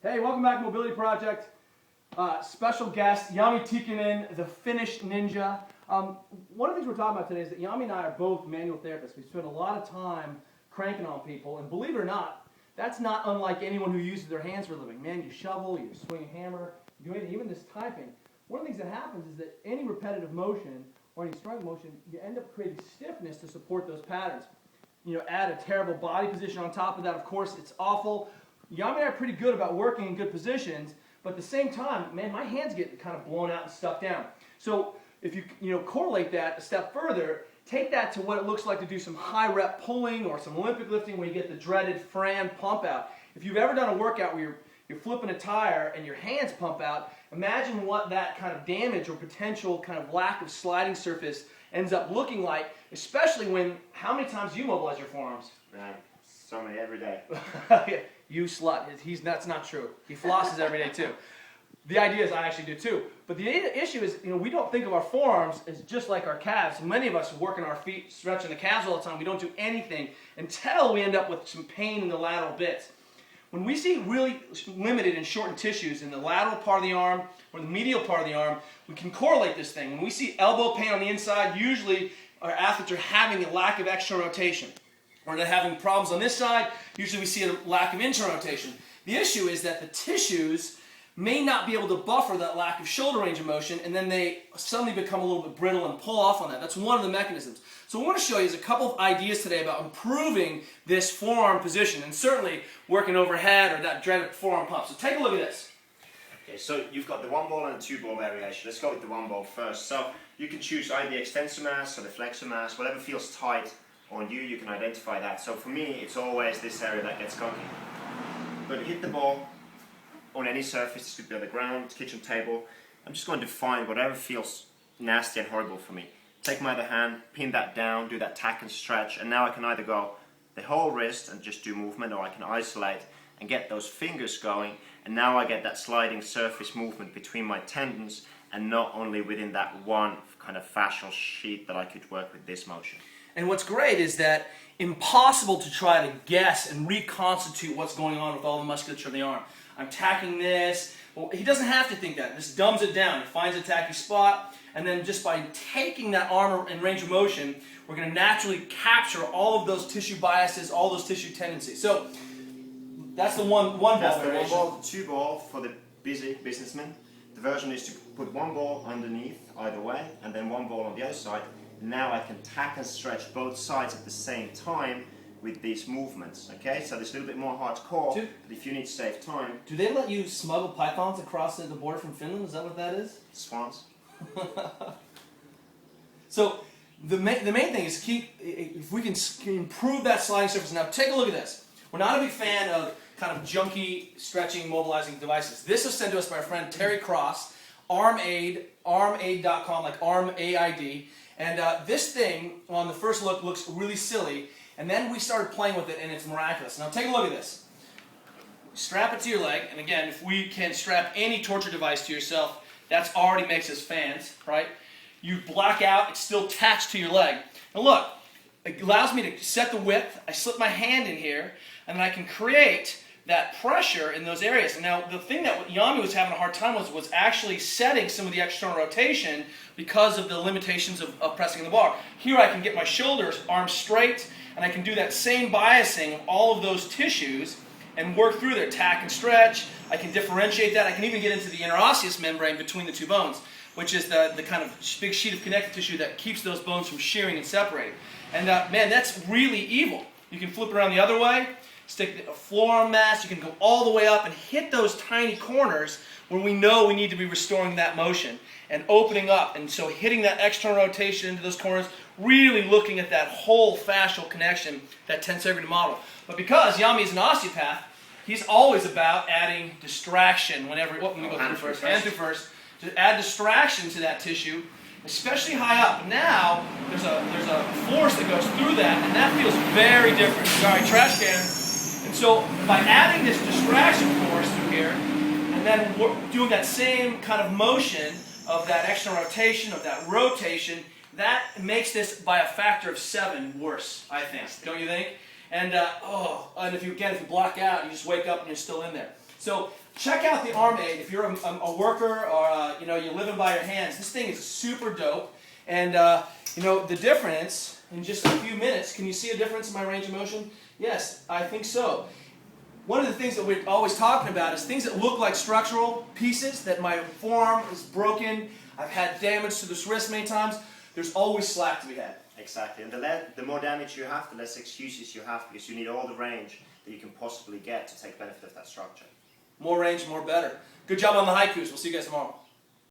Hey, welcome back to Mobility Project. Special guest, Yami Tikkanen, the Finnish ninja. One of the things we're talking about today is that Yami and I are both manual therapists. We spend a lot of time cranking on people, and believe it or not, that's not unlike anyone who uses their hands for a living. Man, you shovel, you swing a hammer, you do anything, even this typing. One of the things that happens is that any repetitive motion or any strong motion, you end up creating stiffness to support those patterns. You know, add a terrible body position on top of that, of course, it's awful. Yami and I are pretty good about working in good positions, but at the same time, man, my hands get kind of blown out and stuck down. So if you correlate that a step further, take that to what it looks like to do some high rep pulling or some Olympic lifting where you get the dreaded Fran pump out. If you've ever done a workout where you're flipping a tire and your hands pump out, imagine what that kind of damage or potential kind of lack of sliding surface ends up looking like, especially when, how many times do you mobilize your forearms? So many every day. You slut. That's not true. He flosses every day too. The idea is I actually do too. But the issue is, we don't think of our forearms as just like our calves. Many of us working our feet, stretching the calves all the time. We don't do anything until we end up with some pain in the lateral bits. When we see really limited and shortened tissues in the lateral part of the arm or the medial part of the arm, we can correlate this thing. When we see elbow pain on the inside, usually our athletes are having a lack of external rotation. Or they're having problems on this side, usually we see a lack of internal rotation. The issue is that the tissues may not be able to buffer that lack of shoulder range of motion, and then they suddenly become a little bit brittle and pull off on that. That's one of the mechanisms. So what I want to show you is a couple of ideas today about improving this forearm position, and certainly working overhead or that dreaded forearm pump. So take a look at this. Okay, so you've got the one ball and two ball variation. Let's go with the one ball first. So you can choose either the extensor mass or the flexor mass, whatever feels tight on you, you can identify that. So for me, it's always this area that gets gunky. I'm going to hit the ball on any surface. It could be on the ground, kitchen table. I'm just going to find whatever feels nasty and horrible for me. Take my other hand, pin that down, do that tack and stretch, and now I can either go the whole wrist and just do movement, or I can isolate and get those fingers going, and now I get that sliding surface movement between my tendons, and not only within that one kind of fascial sheet that I could work with this motion. And what's great is that impossible to try to guess and reconstitute what's going on with all the musculature of the arm. I'm tacking this. Well, he doesn't have to think that. This dumbs it down. He finds a tacky spot, and then just by taking that arm in range of motion, we're going to naturally capture all of those tissue biases, all those tissue tendencies. So that's the one ball That's the variation. one ball, two ball for the busy businessman. The version is to put one ball underneath either way, and then one ball on the other side. Now I can tack and stretch both sides at the same time with these movements, okay? So it's a little bit more hardcore, but if you need to save time... Do they let you smuggle pythons across the border from Finland? Is that what that is? Swans. So the main thing is if we can improve that sliding surface. Now take a look at this. We're not a big fan of kind of junky stretching, mobilizing devices. This was sent to us by our friend Terry Cross, armaid.com, like arm AID. And this thing, on the first look, looks really silly. And then we started playing with it, and it's miraculous. Now take a look at this. Strap it to your leg. And again, if we can strap any torture device to yourself, that already makes us fans, right? You black out, it's still attached to your leg. Now look, it allows me to set the width. I slip my hand in here, and then I can create that pressure in those areas. And now the thing that Yami was having a hard time with was actually setting some of the external rotation because of the limitations of pressing the bar. Here I can get my shoulders, arms straight, and I can do that same biasing of all of those tissues and work through there, tack and stretch. I can differentiate that. I can even get into the interosseous membrane between the two bones, which is the kind of big sheet of connective tissue that keeps those bones from shearing and separating. And man, that's really evil. You can flip it around the other way, stick a forearm mass, you can go all the way up and hit those tiny corners when we know we need to be restoring that motion and opening up. And so hitting that external rotation into those corners, really looking at that whole fascial connection, that tensegrity model. But because Yami is an osteopath, he's always about adding distraction whenever, let me go through first, hand through first, to add distraction to that tissue, especially high up. Now, there's a force that goes through that, and that feels very different. Sorry, trash can. And so by adding this distraction force through here, and then doing that same kind of motion of that external rotation, of that rotation, that makes this by a factor of 7 worse, I think. Don't you think? And and if you black out, you just wake up and you're still in there. So check out the arm aid if you're a worker or you're living by your hands. This thing is super dope. And the difference in just a few minutes. Can you see a difference in my range of motion? Yes, I think so. One of the things that we're always talking about is things that look like structural pieces, that my forearm is broken, I've had damage to this wrist many times. There's always slack to be had. Exactly, and the more damage you have, the less excuses you have, because you need all the range that you can possibly get to take benefit of that structure. More range, more better. Good job on the haikus. We'll see you guys tomorrow.